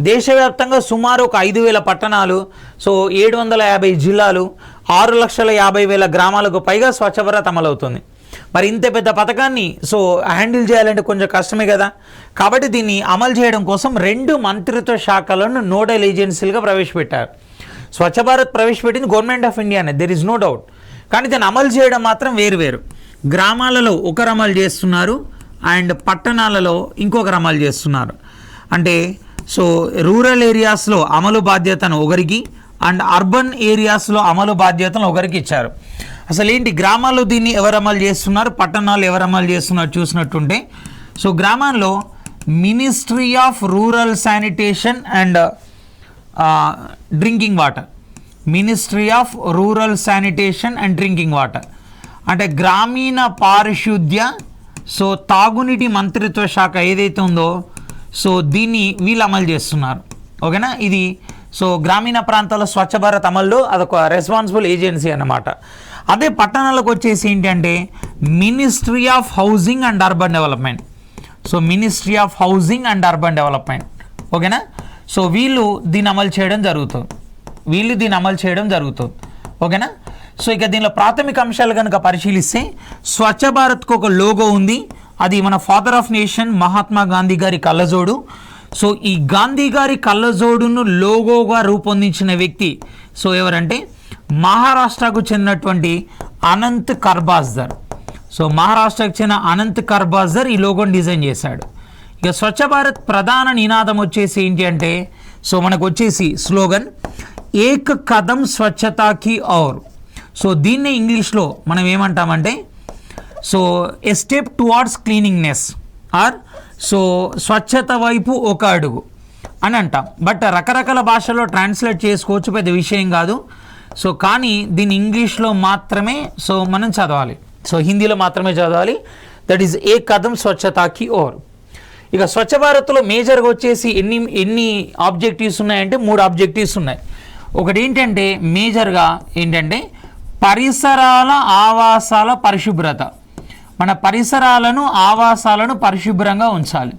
దేశవ్యాప్తంగా సుమారు ఒక 5,000 పట్టణాలు, సో 750 జిల్లాలు, 6,50,000 గ్రామాలకు పైగా స్వచ్ఛ భారత్ అమలవుతుంది. మరి ఇంత పెద్ద పథకాన్ని సో హ్యాండిల్ చేయాలంటే కొంచెం కష్టమే కదా. కాబట్టి దీన్ని అమలు చేయడం కోసం 2 మంత్రిత్వ శాఖలను నోడల్ ఏజెన్సీలుగా ప్రవేశపెట్టారు. స్వచ్ఛ భారత్ ప్రవేశపెట్టింది గవర్నమెంట్ ఆఫ్ ఇండియానే, దెర్ ఇస్ నో డౌట్. కానీ దాన్ని అమలు చేయడం మాత్రం వేరు. గ్రామాలలో ఒకరు అమలు చేస్తున్నారు అండ్ పట్టణాలలో ఇంకొకరు అమలు చేస్తున్నారు. అంటే సో రూరల్ ఏరియాస్లో అమలు బాధ్యతను ఒకరికి అండ్ అర్బన్ ఏరియాస్లో అమలు బాధ్యతను ఒకరికి ఇచ్చారు. అసలు ఏంటి గ్రామాల్లో దీన్ని ఎవరు అమలు చేస్తున్నారు, పట్టణాలు ఎవరు అమలు చేస్తున్నారు చూసినట్టుంటే, సో గ్రామాల్లో ministry of rural sanitation and drinking water, ministry of rural sanitation and drinking water అంటే గ్రామీణ పారిశుద్ధ్య సో తాగునీటి మంత్రిత్వ శాఖ ఏదైతే ఉందో సో దీన్ని వీళ్ళు అమలు చేస్తున్నారు. ఓకేనా, ఇది సో గ్రామీణ ప్రాంతాల్లో స్వచ్ఛ భారత్ అమల్లో అదొక రెస్పాన్సిబుల్ ఏజెన్సీ అన్నమాట. అదే పట్టణాలకు వచ్చేసి ఏంటంటే ministry of housing and urban development. So ministry of housing and urban development. ఓకేనా, సో వీళ్ళు దీన్ని అమలు చేయడం జరుగుతుంది. ఓకేనా, సో ఇక దీనిలో ప్రాథమిక అంశాలు కనుక పరిశీలిస్తే స్వచ్ఛ భారత్కు ఒక లోగో ఉంది. అది మన father of nation Mahatma Gandhi గారి కళ్ళజోడు. సో ఈ గాంధీ గారి కళ్ళజోడును లోగోగా రూపొందించిన వ్యక్తి సో ఎవరంటే మహారాష్ట్రకు చెందినటువంటి అనంత్ కర్బాజ్దర్. సో మహారాష్ట్రకు చెందిన అనంత్ కర్బాజ్దర్ ఈ లోగోని డిజైన్ చేశాడు. ఇక స్వచ్ఛ భారత్ ప్రధాన నినాదం వచ్చేసి ఏంటి అంటే సో మనకు వచ్చేసి స్లోగన్ ఏక్ కదం స్వచ్ఛతాకి ఔర్. సో దీన్నే ఇంగ్లీష్లో మనం ఏమంటామంటే so a step towards cleaningness or so స్వచ్ఛత వైపు ఒక అడుగు అని అంటాం. బట్ రకరకాల భాషల్లో ట్రాన్స్లేట్ చేసుకోవచ్చు, పెద్ద విషయం కాదు. సో కానీ దీన్ని ఇంగ్లీష్లో మాత్రమే సో మనం చదవాలి, సో హిందీలో మాత్రమే చదవాలి. That is a Kadam స్వచ్ఛతాకి or. ఇక స్వచ్ఛ భారత్లో మేజర్గా వచ్చేసి ఎన్ని ఆబ్జెక్టివ్స్ ఉన్నాయంటే 3 ఆబ్జెక్టివ్స్ ఉన్నాయి. ఒకటి ఏంటంటే మేజర్గా ఏంటంటే పరిసరాల ఆవాసాల పరిశుభ్రత. మన పరిసరాలను ఆవాసాలను పరిశుభ్రంగా ఉంచాలి.